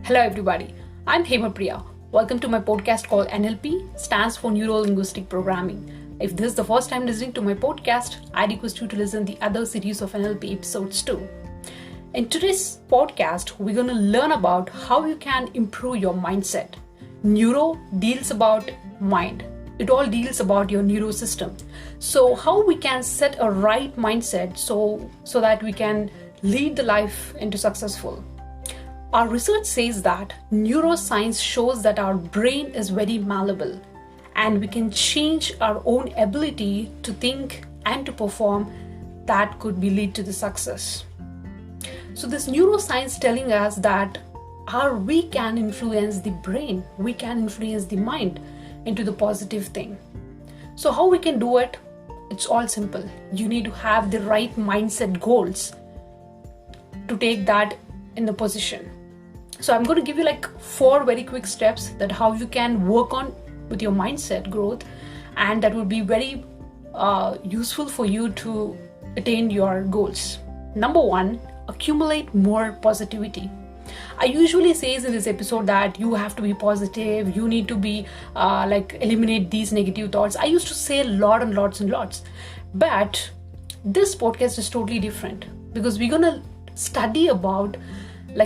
Hello everybody, I'm Hema Priya. Welcome to my podcast called NLP, stands for Neuro Linguistic Programming. If this is the first time listening to my podcast, I request you to listen the other series of NLP episodes too. In today's podcast, we're going to learn about how you can improve your mindset. Neuro deals about mind. It all deals about your neuro system. So how we can set a right mindset so that we can lead the life into successful. Our research says that neuroscience shows that our brain is very malleable and we can change our own ability to think and to perform that could be lead to the success. So this neuroscience telling us that we can influence the brain, we can influence the mind into the positive thing. So how we can do it? It's all simple. You need to have the right mindset goals to take that in the position. So I'm going to give you like 4 very quick steps that how you can work on with your mindset growth, and that will be very useful for you to attain your goals. Number 1, accumulate more positivity. I usually say in this episode that you have to be positive, you need to be eliminate these negative thoughts. I used to say lots and lots, but this podcast is totally different because we're gonna study about,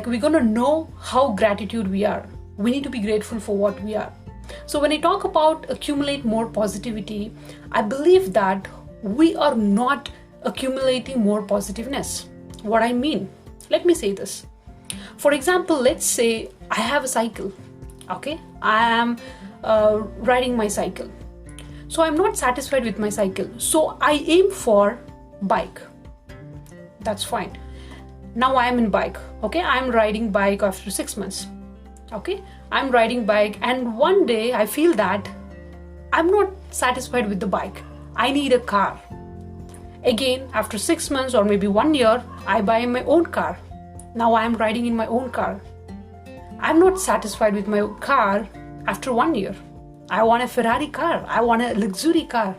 we're gonna know how gratitude we are. We need to be grateful for what we are. So when I talk about accumulate more positivity, I believe that we are not accumulating more positiveness. What I mean, let me say this. For example, let's say I have a cycle, okay? I am riding my cycle. So I'm not satisfied with my cycle. So I aim for bike. That's fine. Now I am in bike, okay? I'm riding bike after 6 months, okay? I'm riding bike and one day I feel that I'm not satisfied with the bike. I need a car. Again, after 6 months or maybe 1 year, I buy my own car. Now I am riding in my own car. I'm not satisfied with my car after 1 year. I want a Ferrari car. I want a luxury car.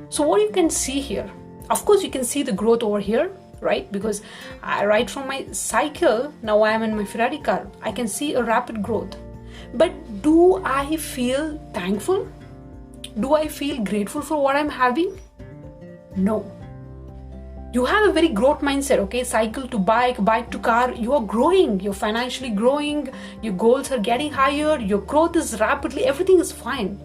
So what you can see here, of course you can see the growth over here, right? Because I ride from my cycle, now I am in my Ferrari car. I can see a rapid growth. But do I feel thankful? Do I feel grateful for what I'm having? No. You have a very growth mindset, okay? Cycle to bike, bike to car, you are growing, you're financially growing, your goals are getting higher, your growth is rapidly, everything is fine.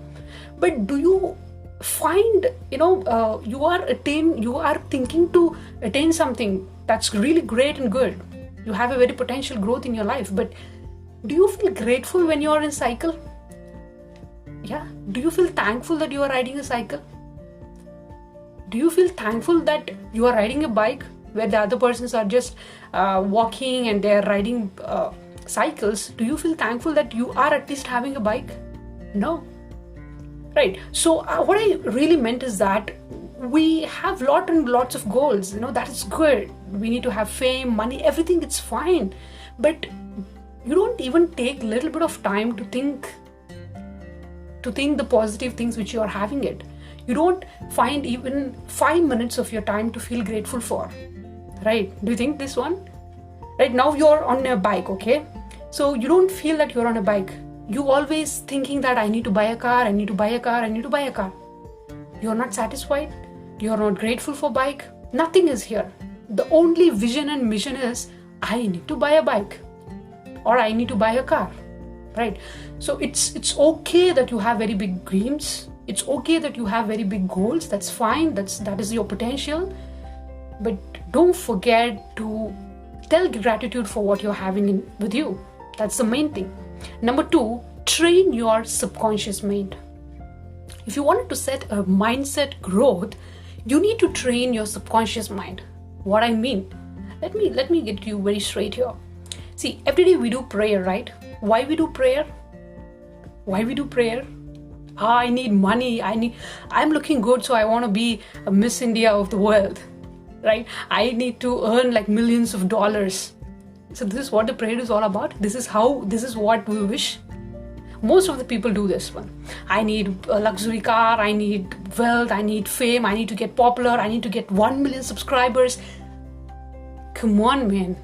But do you find, you are thinking to attain something that's really great and good. You have a very potential growth in your life, but do you feel grateful when you are in cycle? Yeah. Do you feel thankful that you are riding a cycle? Do you feel thankful that you are riding a bike where the other persons are just walking and they are riding cycles? Do you feel thankful that you are at least having a bike? No. Right. So what I really meant is that we have lots of goals. That is good. We need to have fame, money, everything. It's fine. But you don't even take a little bit of time to think the positive things which you are having it. You don't find even 5 minutes of your time to feel grateful for, right? Do you think this one? Right now you're on a bike, okay? So you don't feel that you're on a bike. You always thinking that I need to buy a car, I need to buy a car, I need to buy a car. You're not satisfied. You're not grateful for bike. Nothing is here. The only vision and mission is I need to buy a bike or I need to buy a car, right? So it's okay that you have very big dreams. It's okay that you have very big goals. That's fine. That is your potential. But don't forget to tell gratitude for what you're having with you. That's the main thing. Number 2, train your subconscious mind. If you wanted to set a mindset growth, you need to train your subconscious mind. What I mean? Let me get you very straight here. See, every day we do prayer, right? Why we do prayer? Why we do prayer? I need money. I'm looking good, so I want to be a Miss India of the world, right? I need to earn like millions of dollars. So this is what the prayer is all about. This is what we wish. Most of the people do this one. I need a luxury car. I need wealth. I need fame. I need to get popular. I need to get 1 million subscribers. Come on, man.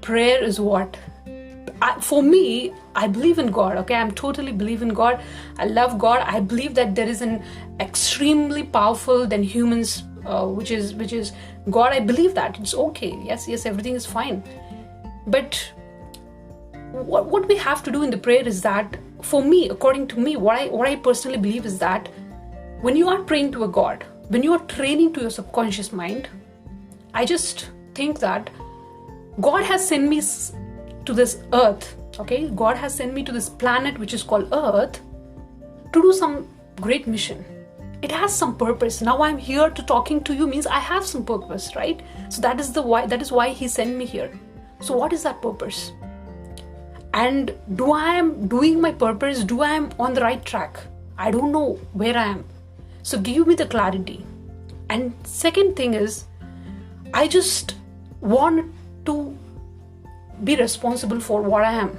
Prayer is what? for me, I believe in God. Okay, I'm totally believe in God. I love God. I believe that there is an extremely powerful than humans, which is God. I believe that it's okay. Yes, everything is fine. But what we have to do in the prayer is that, for me, according to me, what I personally believe is that when you are praying to a God, when you are training to your subconscious mind, I just think that God has sent me to this earth. Okay, God has sent me to this planet which is called Earth to do some great mission. It has some purpose. Now I'm here to talking to you means I have some purpose, right? So that is why He sent me here. So what is that purpose? And do I am doing my purpose? Do I am on the right track? I don't know where I am. So give me the clarity. And second thing is, I just want to be responsible for what I am.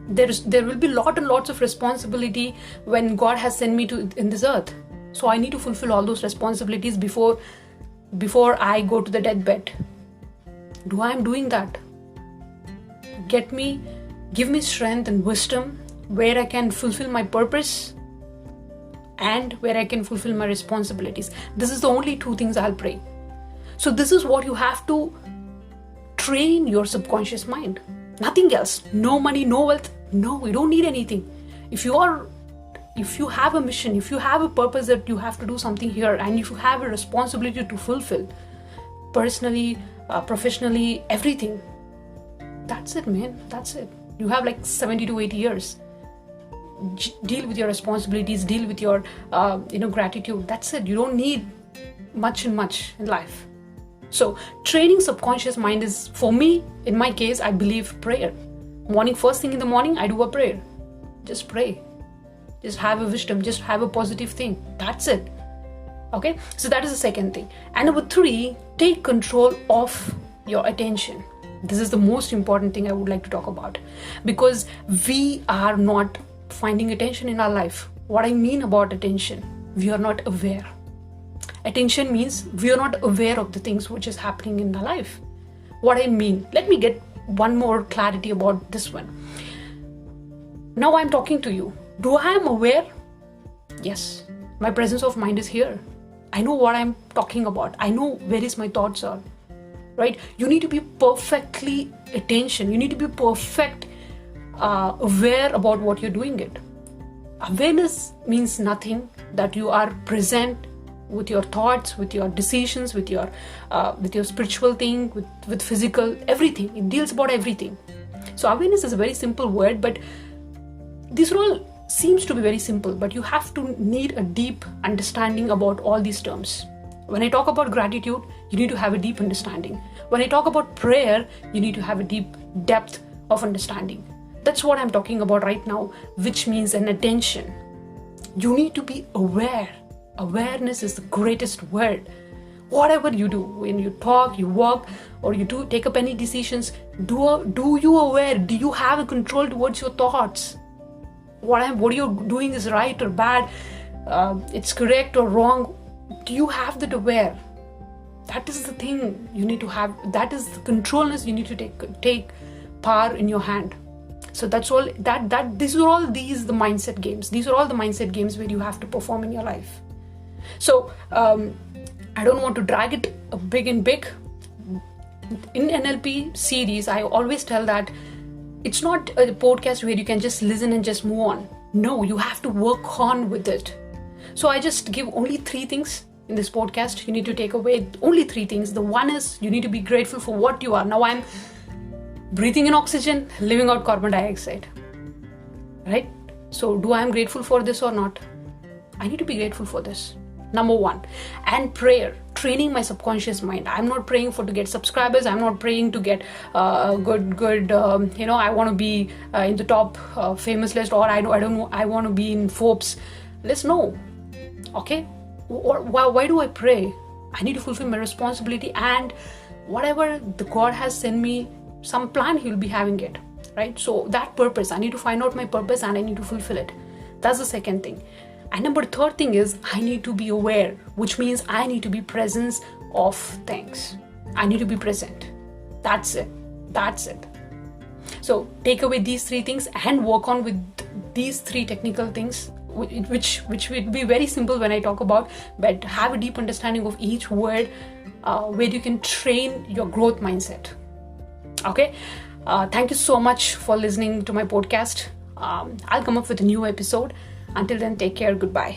There will be lots of responsibility when God has sent me to in this earth. So I need to fulfill all those responsibilities before I go to the deathbed. Do I am doing that? Give me strength and wisdom where I can fulfill my purpose and where I can fulfill my responsibilities. This is the only two things I'll pray. So this is what you have to train your subconscious mind. Nothing else. No money, no wealth. No, you don't need anything. If you have a mission, if you have a purpose that you have to do something here, and if you have a responsibility to fulfill, personally, professionally, everything, that's it, man. That's it. You have like 70 to 80 years. Deal with your responsibilities, deal with your gratitude. That's it. You don't need much in life. So training subconscious mind is, for me, in my case, I believe prayer. First thing in the morning, I do a prayer. Just pray. Just have a wisdom. Just have a positive thing. That's it. Okay. So that is the second thing. And number 3, take control of your attention. This is the most important thing I would like to talk about, because we are not finding attention in our life. What I mean about attention, we are not aware. Attention means we are not aware of the things which is happening in our life. What I mean, let me get one more clarity about this one. Now I'm talking to you. Do I am aware? Yes. My presence of mind is here. I know what I'm talking about. I know where is my thoughts are. Right? You need to be perfectly attention. You need to be perfect aware about what you're doing it. Awareness means nothing that you are present with your thoughts, with your decisions, with your spiritual thing, with physical, everything. It deals about everything. So awareness is a very simple word, but this all seems to be very simple, but you have to need a deep understanding about all these terms. When I talk about gratitude, you need to have a deep understanding. When I talk about prayer, you need to have a deep depth of understanding. That's what I'm talking about right now, which means an attention. You need to be aware. Awareness is the greatest word. Whatever you do, when you talk, you walk, or you take up any decisions, do you aware? Do you have a control towards your thoughts? What you're doing is right or bad? It's correct or wrong? Do you have that aware? That is the thing you need to have. That is the controlness you need to take power in your hand. So that's all. These are all the mindset games. These are all the mindset games where you have to perform in your life. So I don't want to drag it big. In NLP series, I always tell that it's not a podcast where you can just listen and just move on. No, you have to work on with it. So I just give only 3 things in this podcast. You need to take away only 3 things. The one is you need to be grateful for what you are. Now I'm breathing in oxygen, living out carbon dioxide. Right? So do I am grateful for this or not? I need to be grateful for this. Number 1. And prayer. Training my subconscious mind. I'm not praying to get subscribers. I'm not praying to get good. I want to be in the top famous list, or I don't know. I want to be in Forbes. Let's know. Okay. Why do I pray? I need to fulfill my responsibility, and whatever the God has sent me, some plan He will be having it. Right. So that purpose, I need to find out my purpose and I need to fulfill it. That's the second thing. And number 3rd thing is I need to be aware, which means I need to be presence of things. I need to be present. That's it. So take away these 3 things and work on with these 3 technical things, which will be very simple when I talk about, but have a deep understanding of each word, where you can train your growth mindset. Okay, thank you so much for listening to my podcast. I'll come up with a new episode. Until then, take care. Goodbye.